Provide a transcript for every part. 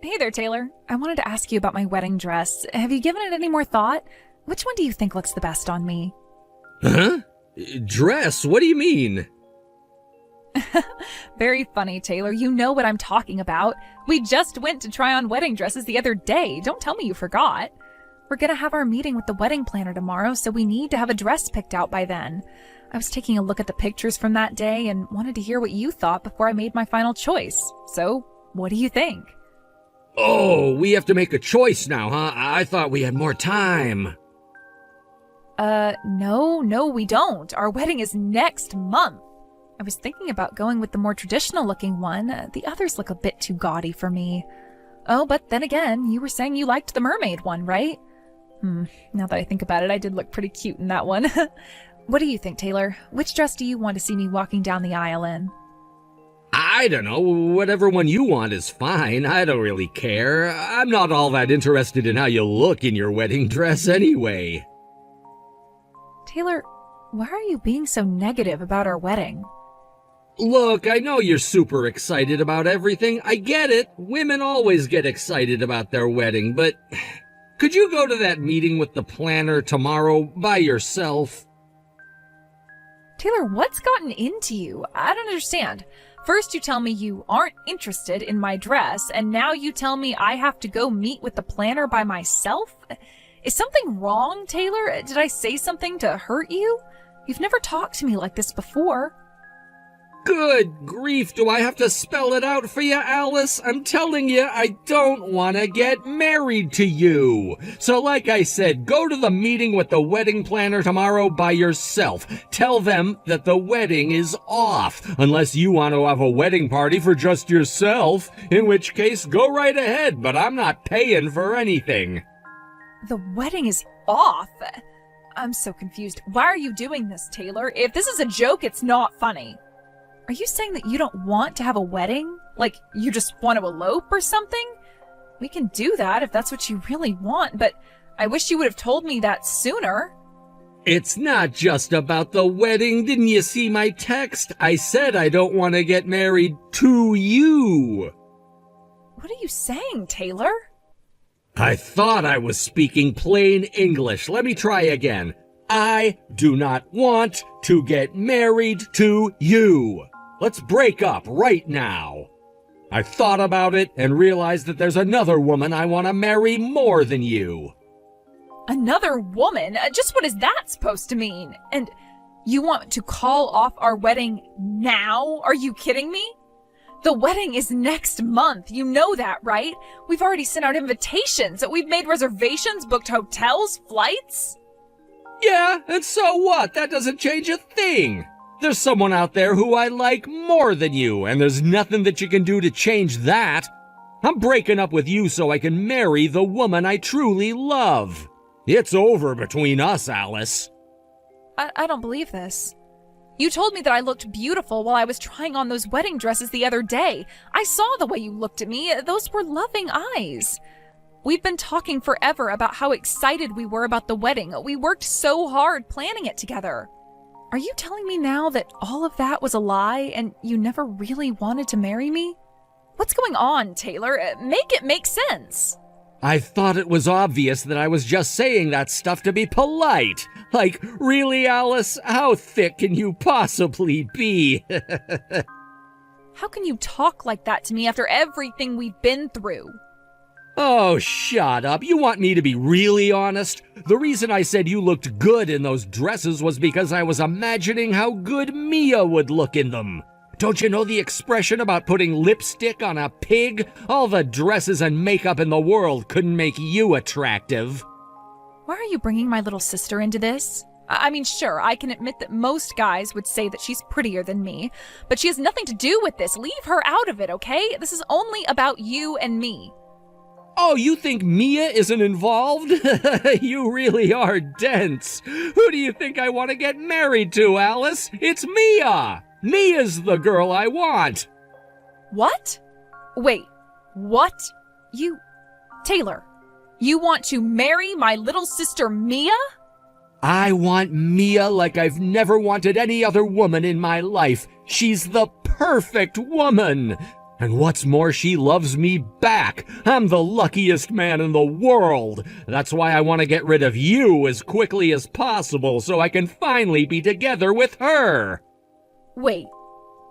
Hey there, Taylor. I wanted to ask you about my wedding dress. Have you given it any more thought? Which one do you think looks the best on me? Huh? Dress? What do you mean? Very funny, Taylor. You know what I'm talking about. We just went to try on wedding dresses the other day. Don't tell me you forgot. We're gonna have our meeting with the wedding planner tomorrow, so we need to have a dress picked out by then. I was taking a look at the pictures from that day and wanted to hear what you thought before I made my final choice. So, what do you think? Oh, we have to make a choice now, huh? I thought we had more time. No, we don't. Our wedding is next month. I was thinking about going with the more traditional looking one. The others look a bit too gaudy for me. Oh, but then again, you were saying you liked the mermaid one, right? Now that I think about it, I did look pretty cute in that one. What do you think, Taylor? Which dress do you want to see me walking down the aisle in? I don't know. Whatever one you want is fine. I don't really care. I'm not all that interested in how you look in your wedding dress anyway. Taylor, why are you being so negative about our wedding? Look, I know you're super excited about everything. I get it. Women always get excited about their wedding, but could you go to that meeting with the planner tomorrow by yourself? Taylor, what's gotten into you? I don't understand. First you tell me you aren't interested in my dress, and now you tell me I have to go meet with the planner by myself? Is something wrong, Taylor? Did I say something to hurt you? You've never talked to me like this before. Good grief, do I have to spell it out for you, Alice? I'm telling you, I don't want to get married to you. So like I said, go to the meeting with the wedding planner tomorrow by yourself. Tell them that the wedding is off, unless you want to have a wedding party for just yourself, in which case go right ahead, but I'm not paying for anything. The wedding is off? I'm so confused. Why are you doing this, Taylor? If this is a joke, it's not funny. Are you saying that you don't want to have a wedding? Like, you just want to elope or something? We can do that if that's what you really want, but I wish you would have told me that sooner. It's not just about the wedding. Didn't you see my text? I said I don't want to get married to you. What are you saying, Taylor? I thought I was speaking plain English. Let me try again. I do not want to get married to you. Let's break up right now. I thought about it and realized that there's another woman I want to marry more than you. Another woman? Just what is that supposed to mean? And you want to call off our wedding now? Are you kidding me? The wedding is next month. You know that, right? We've already sent out invitations. We've made reservations, booked hotels, flights. Yeah, and so what? That doesn't change a thing. There's someone out there who I like more than you, and there's nothing that you can do to change that. I'm breaking up with you so I can marry the woman I truly love. It's over between us, Alice. I don't believe this. You told me that I looked beautiful while I was trying on those wedding dresses the other day. I saw the way you looked at me. Those were loving eyes. We've been talking forever about how excited we were about the wedding. We worked so hard planning it together. Are you telling me now that all of that was a lie and you never really wanted to marry me? What's going on, Taylor? Make it make sense. I thought it was obvious that I was just saying that stuff to be polite. Like, really, Alice? How thick can you possibly be? How can you talk like that to me after everything we've been through? Oh, shut up. You want me to be really honest? The reason I said you looked good in those dresses was because I was imagining how good Mia would look in them. Don't you know the expression about putting lipstick on a pig? All the dresses and makeup in the world couldn't make you attractive. Why are you bringing my little sister into this? I mean, sure, I can admit that most guys would say that she's prettier than me, but she has nothing to do with this. Leave her out of it, okay? This is only about you and me. Oh, you think Mia isn't involved? You really are dense. Who do you think I want to get married to, Alice? It's Mia! Mia's the girl I want. What? Wait, what? Taylor, you want to marry my little sister Mia? I want Mia like I've never wanted any other woman in my life. She's the perfect woman. And what's more, she loves me back. I'm the luckiest man in the world. That's why I want to get rid of you as quickly as possible so I can finally be together with her. Wait,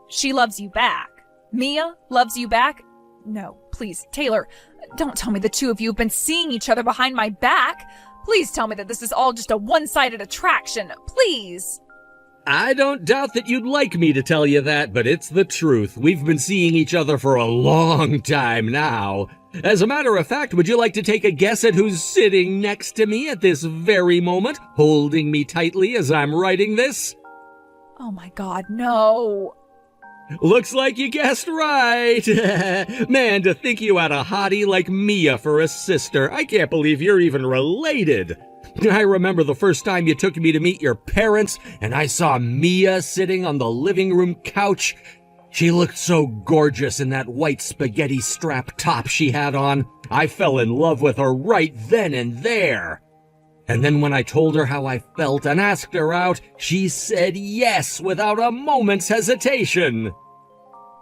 she loves you back? Mia loves you back? No, please, Taylor, don't tell me the two of you have been seeing each other behind my back. Please tell me that this is all just a one-sided attraction. Please. I don't doubt that you'd like me to tell you that, but it's the truth. We've been seeing each other for a long time now. As a matter of fact, would you like to take a guess at who's sitting next to me at this very moment, holding me tightly as I'm writing this? Oh my God, no. Looks like you guessed right. Man, to think you had a hottie like Mia for a sister. I can't believe you're even related. I remember the first time you took me to meet your parents, and I saw Mia sitting on the living room couch. She looked so gorgeous in that white spaghetti strap top she had on. I fell in love with her right then and there. And then when I told her how I felt and asked her out, she said yes without a moment's hesitation.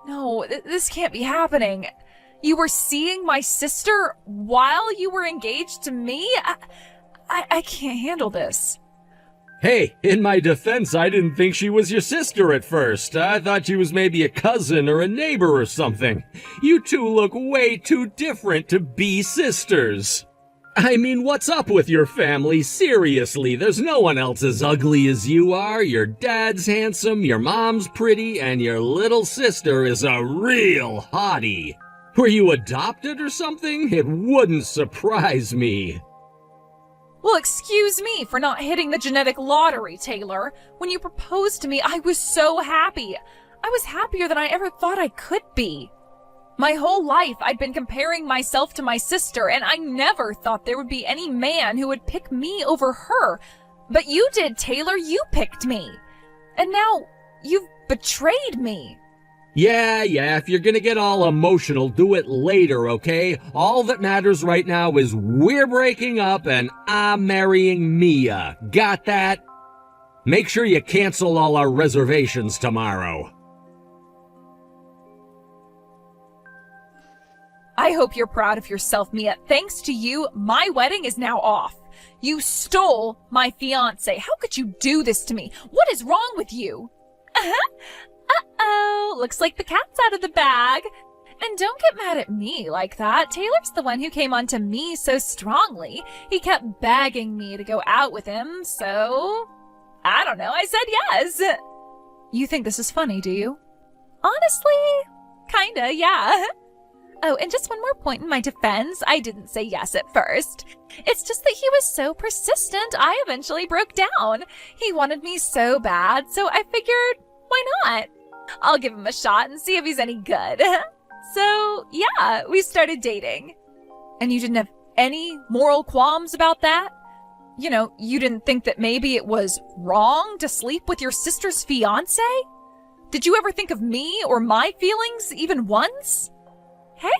No, this can't be happening. You were seeing my sister while you were engaged to me? I can't handle this. Hey, in my defense, I didn't think she was your sister at first. I thought she was maybe a cousin or a neighbor or something. You two look way too different to be sisters. I mean, what's up with your family? Seriously, there's no one else as ugly as you are. Your dad's handsome, your mom's pretty, and your little sister is a real hottie. Were you adopted or something? It wouldn't surprise me. Well, excuse me for not hitting the genetic lottery, Taylor. When you proposed to me, I was so happy. I was happier than I ever thought I could be. My whole life, I'd been comparing myself to my sister, and I never thought there would be any man who would pick me over her. But you did, Taylor. You picked me. And now you've betrayed me. Yeah, if you're gonna get all emotional, do it later, okay? All that matters right now is we're breaking up and I'm marrying Mia. Got that? Make sure you cancel all our reservations tomorrow. I hope you're proud of yourself, Mia. Thanks to you, my wedding is now off. You stole my fiancé. How could you do this to me? What is wrong with you? Uh-oh, looks like the cat's out of the bag. And don't get mad at me like that. Taylor's the one who came on to me so strongly. He kept begging me to go out with him, so I don't know, I said yes. You think this is funny, do you? Honestly, kinda, yeah. Oh, and just one more point in my defense. I didn't say yes at first. It's just that he was so persistent, I eventually broke down. He wanted me so bad, so I figured, why not? I'll give him a shot and see if he's any good. So, yeah, we started dating. And you didn't have any moral qualms about that? You know, you didn't think that maybe it was wrong to sleep with your sister's fiancé? Did you ever think of me or my feelings even once?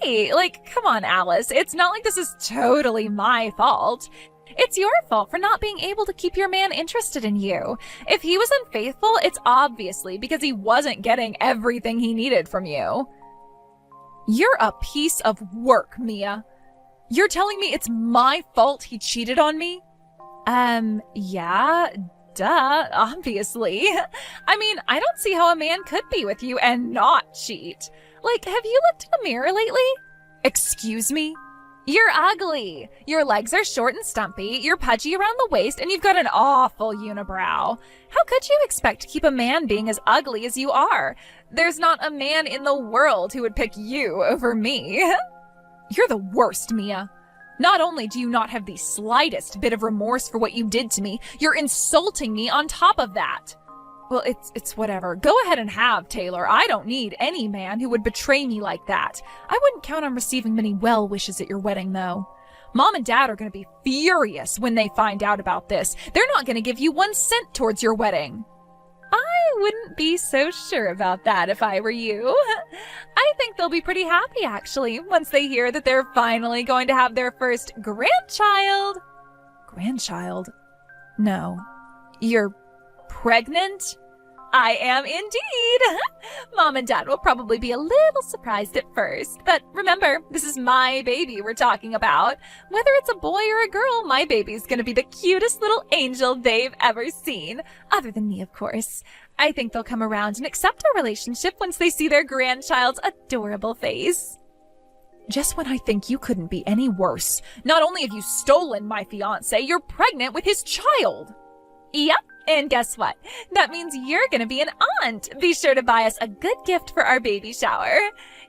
Hey, come on, Alice. It's not like this is totally my fault. It's your fault for not being able to keep your man interested in you. If he was unfaithful, it's obviously because he wasn't getting everything he needed from you. You're a piece of work, Mia. You're telling me it's my fault he cheated on me? Yeah, duh, obviously. I mean, I don't see how a man could be with you and not cheat. Have you looked in the mirror lately? Excuse me? You're ugly. Your legs are short and stumpy, you're pudgy around the waist, and you've got an awful unibrow. How could you expect to keep a man being as ugly as you are? There's not a man in the world who would pick you over me. You're the worst, Mia. Not only do you not have the slightest bit of remorse for what you did to me, you're insulting me on top of that. Well, it's whatever. Go ahead and have, Taylor. I don't need any man who would betray me like that. I wouldn't count on receiving many well wishes at your wedding, though. Mom and Dad are going to be furious when they find out about this. They're not going to give you 1 cent towards your wedding. I wouldn't be so sure about that if I were you. I think they'll be pretty happy, actually, once they hear that they're finally going to have their first grandchild. Grandchild? No. You're pregnant? I am indeed. Mom and Dad will probably be a little surprised at first, but remember, this is my baby we're talking about. Whether it's a boy or a girl, my baby's gonna be the cutest little angel they've ever seen. Other than me, of course. I think they'll come around and accept our relationship once they see their grandchild's adorable face. Just when I think you couldn't be any worse, not only have you stolen my fiancé, you're pregnant with his child. Yep. And guess what? That means you're gonna be an aunt. Be sure to buy us a good gift for our baby shower.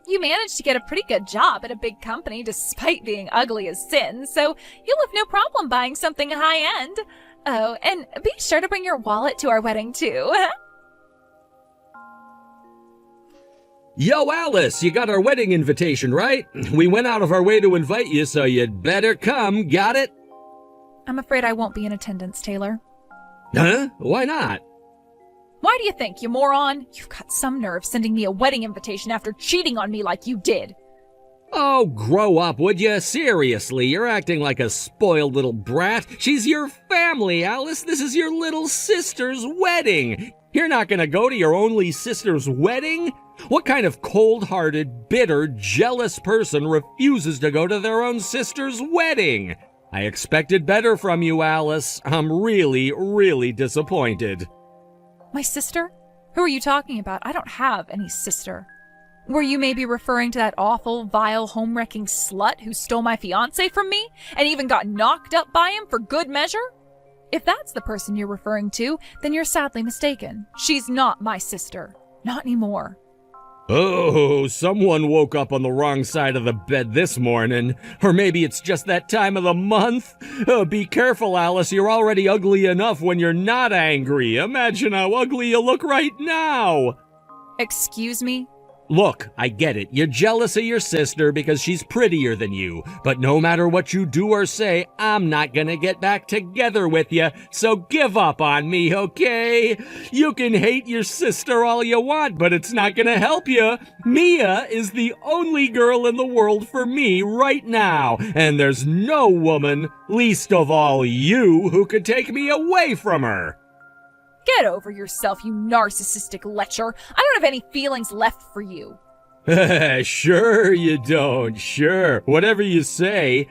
You managed to get a pretty good job at a big company despite being ugly as sin, so you'll have no problem buying something high-end. Oh, and be sure to bring your wallet to our wedding, too. Yo, Alice, you got our wedding invitation, right? We went out of our way to invite you, so you'd better come. Got it? I'm afraid I won't be in attendance, Taylor. Huh? Why not? Why do you think, you moron? You've got some nerve sending me a wedding invitation after cheating on me like you did. Oh, grow up, would you? Seriously, you're acting like a spoiled little brat. She's your family, Alice. This is your little sister's wedding. You're not gonna go to your only sister's wedding? What kind of cold-hearted, bitter, jealous person refuses to go to their own sister's wedding? I expected better from you, Alice. I'm really, really disappointed. My sister? Who are you talking about? I don't have any sister. Were you maybe referring to that awful, vile, home-wrecking slut who stole my fiancé from me and even got knocked up by him for good measure? If that's the person you're referring to, then you're sadly mistaken. She's not my sister. Not anymore. Oh, someone woke up on the wrong side of the bed this morning. Or maybe it's just that time of the month. Oh, be careful, Alice. You're already ugly enough when you're not angry. Imagine how ugly you look right now. Excuse me? Look, I get it. You're jealous of your sister because she's prettier than you. But no matter what you do or say, I'm not gonna get back together with you. So give up on me, okay? You can hate your sister all you want, but it's not gonna help you. Mia is the only girl in the world for me right now. And there's no woman, least of all you, who could take me away from her. Get over yourself, you narcissistic lecher. I don't have any feelings left for you. Sure you don't, sure. Whatever you say.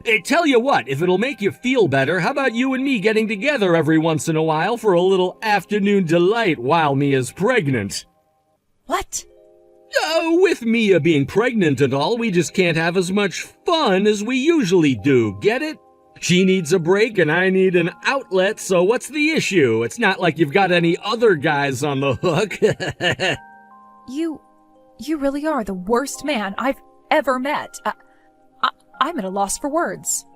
Hey, tell you what, if it'll make you feel better, how about you and me getting together every once in a while for a little afternoon delight while Mia's pregnant? What? With Mia being pregnant and all, we just can't have as much fun as we usually do, get it? She needs a break and I need an outlet, so what's the issue? It's not like you've got any other guys on the hook. You really are the worst man I've ever met. I'm at a loss for words.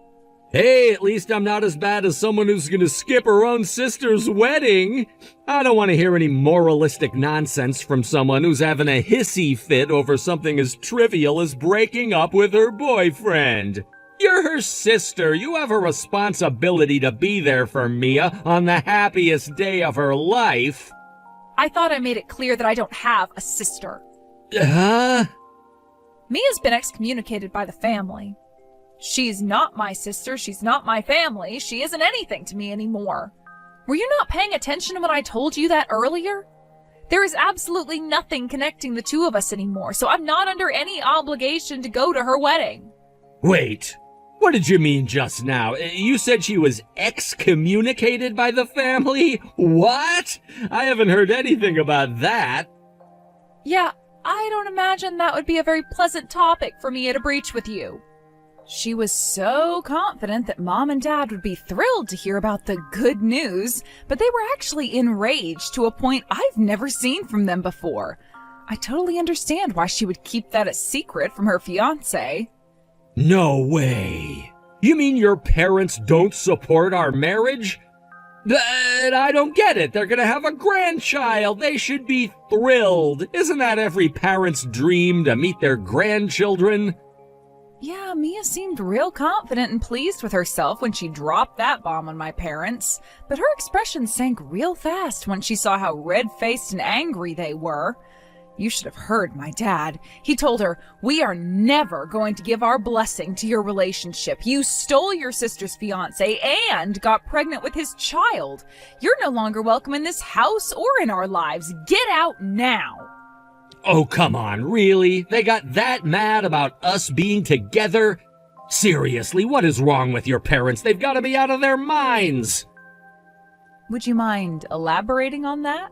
Hey, at least I'm not as bad as someone who's gonna skip her own sister's wedding. I don't want to hear any moralistic nonsense from someone who's having a hissy fit over something as trivial as breaking up with her boyfriend. You're her sister. You have a responsibility to be there for Mia on the happiest day of her life. I thought I made it clear that I don't have a sister. Huh? Mia's been excommunicated by the family. She's not my sister. She's not my family. She isn't anything to me anymore. Were you not paying attention when I told you that earlier? There is absolutely nothing connecting the two of us anymore, so I'm not under any obligation to go to her wedding. Wait. What did you mean just now? You said she was excommunicated by the family? What? I haven't heard anything about that. Yeah, I don't imagine that would be a very pleasant topic for Mia to breach with you. She was so confident that Mom and Dad would be thrilled to hear about the good news, but they were actually enraged to a point I've never seen from them before. I totally understand why she would keep that a secret from her fiancé. No way. You mean your parents don't support our marriage? But I don't get it. They're gonna have a grandchild. They should be thrilled. Isn't that every parent's dream, to meet their grandchildren? Yeah, Mia seemed real confident and pleased with herself when she dropped that bomb on my parents, but her expression sank real fast when she saw how red-faced and angry they were. You should have heard my dad. He told her, "We are never going to give our blessing to your relationship. You stole your sister's fiancé and got pregnant with his child. You're no longer welcome in this house or in our lives. Get out now." Oh, come on, really? They got that mad about us being together? Seriously, what is wrong with your parents? They've got to be out of their minds. Would you mind elaborating on that?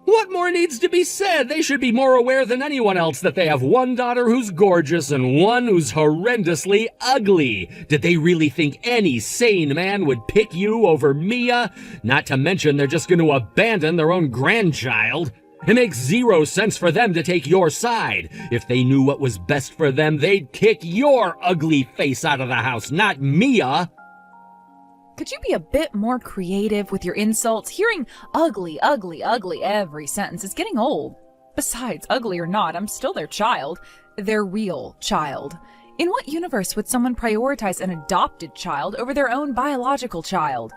What more needs to be said? They should be more aware than anyone else that they have one daughter who's gorgeous and one who's horrendously ugly. Did they really think any sane man would pick you over Mia? Not to mention they're just going to abandon their own grandchild. It makes zero sense for them to take your side. If they knew what was best for them, they'd kick your ugly face out of the house, not Mia. Could you be a bit more creative with your insults? Hearing ugly, ugly, ugly every sentence is getting old. Besides, ugly or not, I'm still their child. Their real child. In what universe would someone prioritize an adopted child over their own biological child?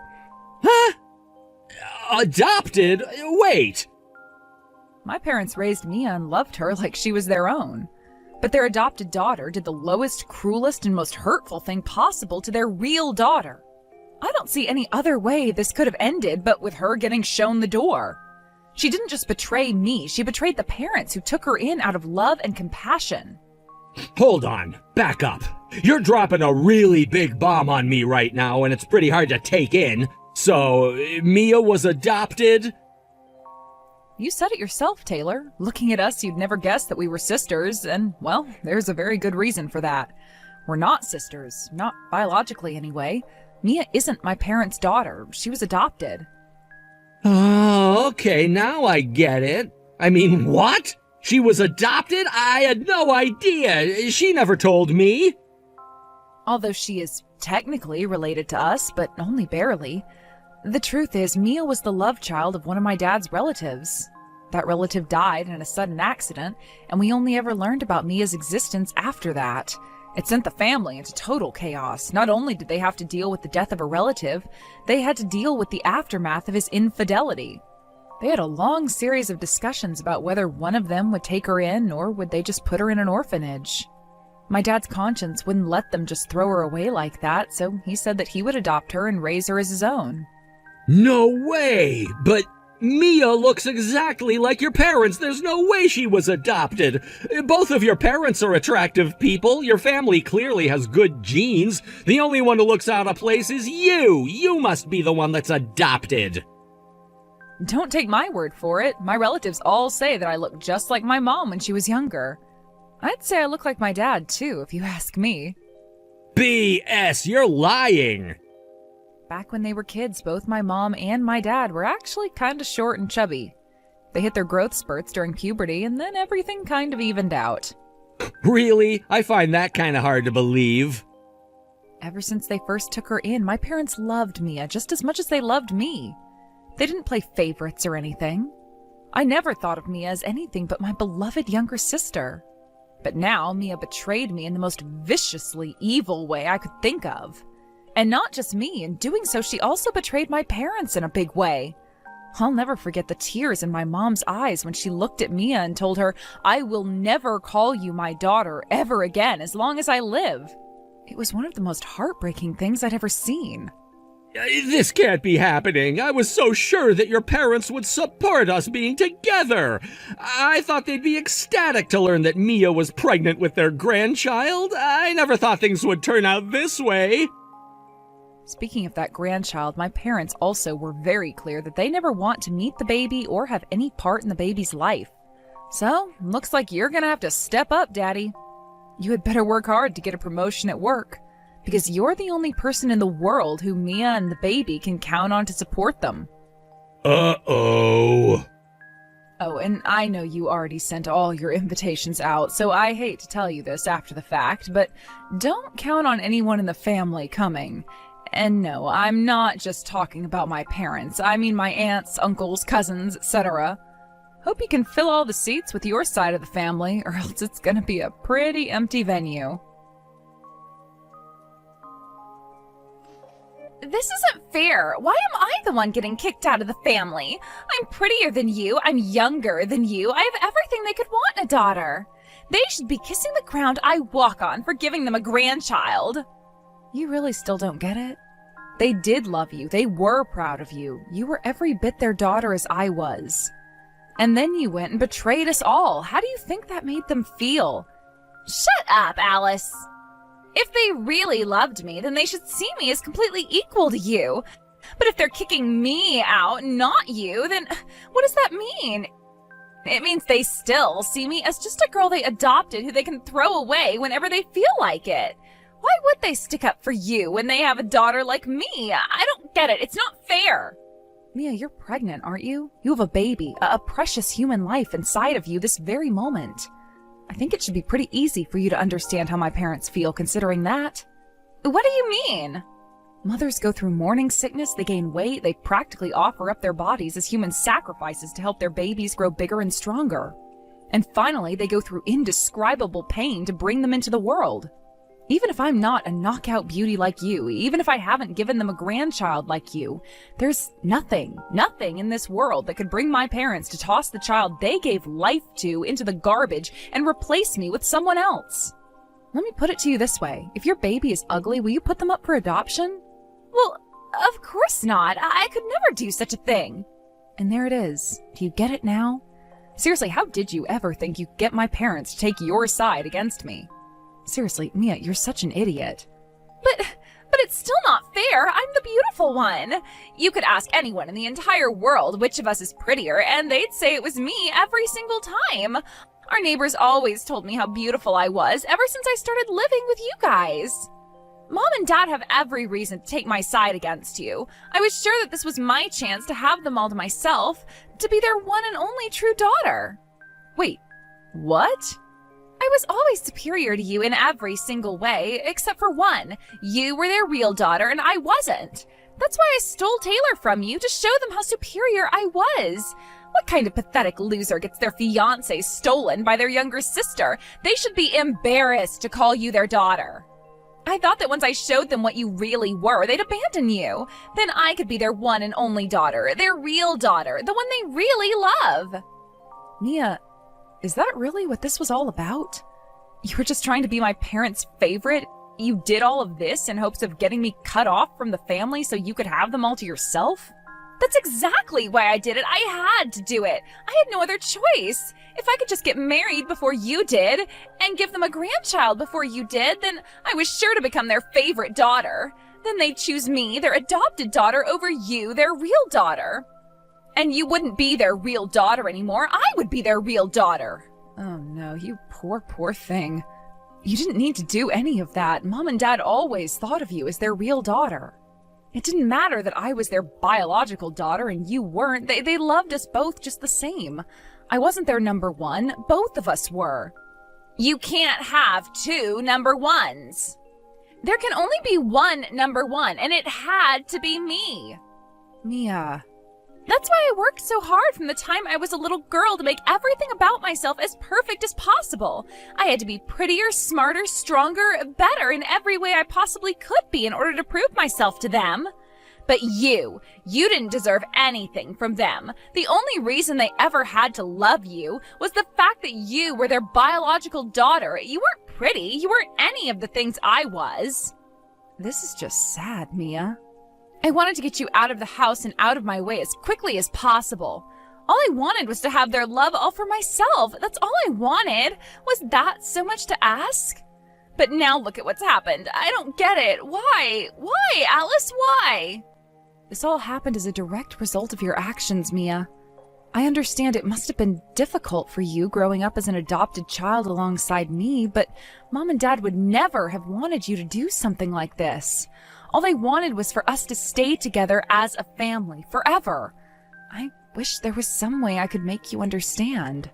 Huh? Adopted? Wait. My parents raised Mia and loved her like she was their own. But their adopted daughter did the lowest, cruelest, and most hurtful thing possible to their real daughter. I don't see any other way this could have ended but with her getting shown the door. She didn't just betray me, she betrayed the parents who took her in out of love and compassion. Hold on, back up. You're dropping a really big bomb on me right now, and it's pretty hard to take in. So, Mia was adopted? You said it yourself, Taylor. Looking at us, you'd never guess that we were sisters, and, well, there's a very good reason for that. We're not sisters, not biologically anyway. Mia isn't my parents' daughter. She was adopted. Oh, okay, now I get it. I mean, what? She was adopted? I had no idea. She never told me. Although she is technically related to us, but only barely. The truth is, Mia was the love child of one of my dad's relatives. That relative died in a sudden accident, and we only ever learned about Mia's existence after that. It sent the family into total chaos. Not only did they have to deal with the death of a relative, they had to deal with the aftermath of his infidelity. They had a long series of discussions about whether one of them would take her in or would they just put her in an orphanage. My dad's conscience wouldn't let them just throw her away like that, so he said that he would adopt her and raise her as his own. No way! But Mia looks exactly like your parents. There's no way she was adopted. Both of your parents are attractive people. Your family clearly has good genes. The only one who looks out of place is you. You must be the one that's adopted. Don't take my word for it. My relatives all say that I look just like my mom when she was younger. I'd say I look like my dad, too, if you ask me. BS, you're lying. Back when they were kids, both my mom and my dad were actually kind of short and chubby. They hit their growth spurts during puberty, and then everything kind of evened out. Really? I find that kind of hard to believe. Ever since they first took her in, my parents loved Mia just as much as they loved me. They didn't play favorites or anything. I never thought of Mia as anything but my beloved younger sister. But now, Mia betrayed me in the most viciously evil way I could think of. And not just me, in doing so, she also betrayed my parents in a big way. I'll never forget the tears in my mom's eyes when she looked at Mia and told her, "I will never call you my daughter ever again as long as I live." It was one of the most heartbreaking things I'd ever seen. This can't be happening. I was so sure that your parents would support us being together. I thought they'd be ecstatic to learn that Mia was pregnant with their grandchild. I never thought things would turn out this way. Speaking of that grandchild, my parents also were very clear that they never want to meet the baby or have any part in the baby's life. So, looks like you're gonna have to step up, Daddy. You had better work hard to get a promotion at work, because you're the only person in the world who Mia and the baby can count on to support them. Uh-oh. Oh, and I know you already sent all your invitations out, so I hate to tell you this after the fact, but don't count on anyone in the family coming. And no, I'm not just talking about my parents. I mean my aunts, uncles, cousins, etc. Hope you can fill all the seats with your side of the family, or else it's gonna be a pretty empty venue. This isn't fair. Why am I the one getting kicked out of the family? I'm prettier than you. I'm younger than you. I have everything they could want in a daughter. They should be kissing the ground I walk on for giving them a grandchild. You really still don't get it? They did love you. They were proud of you. You were every bit their daughter as I was. And then you went and betrayed us all. How do you think that made them feel? Shut up, Alice. If they really loved me, then they should see me as completely equal to you. But if they're kicking me out, not you, then what does that mean? It means they still see me as just a girl they adopted who they can throw away whenever they feel like it. Why would they stick up for you when they have a daughter like me? I don't get it. It's not fair. Mia, you're pregnant, aren't you? You have a baby, a precious human life inside of you this very moment. I think it should be pretty easy for you to understand how my parents feel considering that. What do you mean? Mothers go through morning sickness, they gain weight, they practically offer up their bodies as human sacrifices to help their babies grow bigger and stronger. And finally, they go through indescribable pain to bring them into the world. Even if I'm not a knockout beauty like you, even if I haven't given them a grandchild like you, there's nothing in this world that could bring my parents to toss the child they gave life to into the garbage and replace me with someone else. Let me put it to you this way. If your baby is ugly, will you put them up for adoption? Well, of course not. I could never do such a thing. And there it is. Do you get it now? Seriously, how did you ever think you could get my parents to take your side against me? Seriously, Mia, you're such an idiot. But it's still not fair. I'm the beautiful one. You could ask anyone in the entire world which of us is prettier, and they'd say it was me every single time. Our neighbors always told me how beautiful I was ever since I started living with you guys. Mom and Dad have every reason to take my side against you. I was sure that this was my chance to have them all to myself, to be their one and only true daughter. Wait, what? I was always superior to you in every single way, except for one. You were their real daughter, and I wasn't. That's why I stole Taylor from you, to show them how superior I was. What kind of pathetic loser gets their fiancé stolen by their younger sister? They should be embarrassed to call you their daughter. I thought that once I showed them what you really were, they'd abandon you. Then I could be their one and only daughter, their real daughter, the one they really love. Mia, is that really what this was all about? You were just trying to be my parents' favorite? You did all of this in hopes of getting me cut off from the family so you could have them all to yourself? That's exactly why I did it. I had to do it. I had no other choice. If I could just get married before you did and give them a grandchild before you did, then I was sure to become their favorite daughter. Then they'd choose me, their adopted daughter, over you, their real daughter. And you wouldn't be their real daughter anymore. I would be their real daughter. Oh no, you poor thing. You didn't need to do any of that. Mom and Dad always thought of you as their real daughter. It didn't matter that I was their biological daughter and you weren't. They loved us both just the same. I wasn't their number one. Both of us were. You can't have two number ones. There can only be one number one, and it had to be me. Mia. That's why I worked so hard from the time I was a little girl to make everything about myself as perfect as possible. I had to be prettier, smarter, stronger, better in every way I possibly could be in order to prove myself to them. But you didn't deserve anything from them. The only reason they ever had to love you was the fact that you were their biological daughter. You weren't pretty. You weren't any of the things I was. This is just sad, Mia. I wanted to get you out of the house and out of my way as quickly as possible. All I wanted was to have their love all for myself. That's all I wanted. Was that so much to ask? But now look at what's happened. I don't get it. Why? Why, Alice? Why? This all happened as a direct result of your actions, Mia. I understand it must have been difficult for you growing up as an adopted child alongside me, but Mom and Dad would never have wanted you to do something like this. All they wanted was for us to stay together as a family forever. I wish there was some way I could make you understand.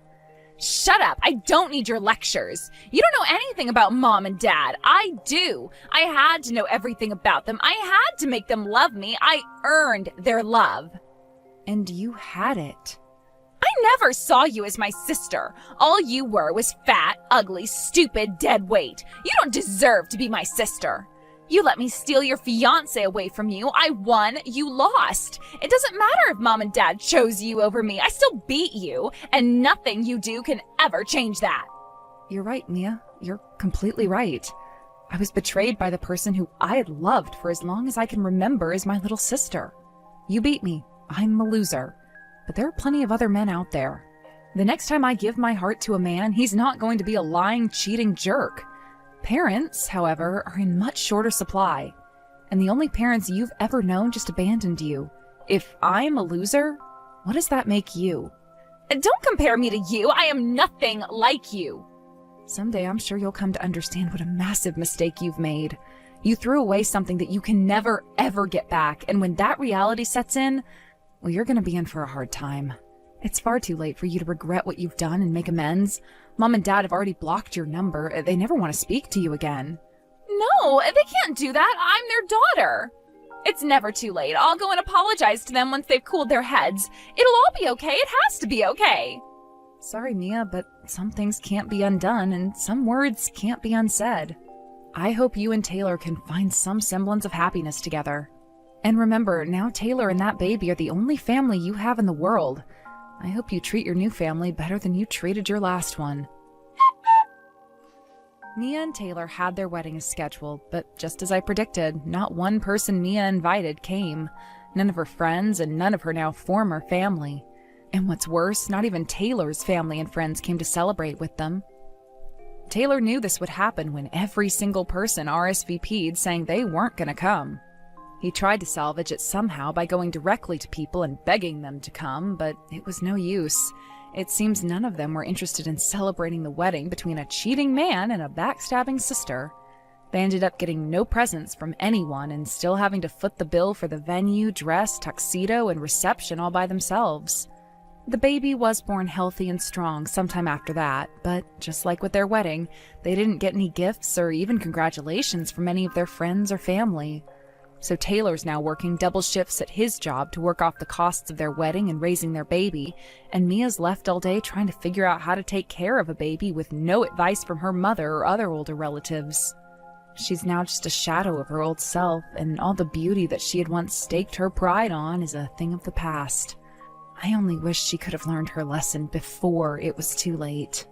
Shut up! I don't need your lectures. You don't know anything about Mom and Dad. I do. I had to know everything about them. I had to make them love me. I earned their love. And you had it. I never saw you as my sister. All you were was fat, ugly, stupid, dead weight. You don't deserve to be my sister. You let me steal your fiancé away from you. I won, you lost. It doesn't matter if Mom and Dad chose you over me. I still beat you, and nothing you do can ever change that. You're right, Mia. You're completely right. I was betrayed by the person who I had loved for as long as I can remember as my little sister. You beat me. I'm a loser. But there are plenty of other men out there. The next time I give my heart to a man, he's not going to be a lying, cheating jerk. Parents, however, are in much shorter supply. And the only parents you've ever known just abandoned you. If I'm a loser, what does that make you? Don't compare me to you. I am nothing like you. Someday I'm sure you'll come to understand what a massive mistake you've made. You threw away something that you can never, ever get back, and when that reality sets in, well, you're going to be in for a hard time. It's far too late for you to regret what you've done and make amends. Mom and Dad have already blocked your number. They never want to speak to you again. No, they can't do that. I'm their daughter. It's never too late. I'll go and apologize to them once they've cooled their heads. It'll all be okay. It has to be okay. Sorry, Mia, but some things can't be undone and some words can't be unsaid. I hope you and Taylor can find some semblance of happiness together. And remember, now Taylor and that baby are the only family you have in the world. I hope you treat your new family better than you treated your last one. Mia and Taylor had their wedding as scheduled, but just as I predicted, not one person Mia invited came. None of her friends and none of her now former family. And what's worse, not even Taylor's family and friends came to celebrate with them. Taylor knew this would happen when every single person RSVP'd saying they weren't going to come. He tried to salvage it somehow by going directly to people and begging them to come, but it was no use. It seems none of them were interested in celebrating the wedding between a cheating man and a backstabbing sister. They ended up getting no presents from anyone and still having to foot the bill for the venue, dress, tuxedo, and reception all by themselves. The baby was born healthy and strong sometime after that, but just like with their wedding, they didn't get any gifts or even congratulations from any of their friends or family. So Taylor's now working double shifts at his job to work off the costs of their wedding and raising their baby, and Mia's left all day trying to figure out how to take care of a baby with no advice from her mother or other older relatives. She's now just a shadow of her old self, and all the beauty that she had once staked her pride on is a thing of the past. I only wish she could have learned her lesson before it was too late.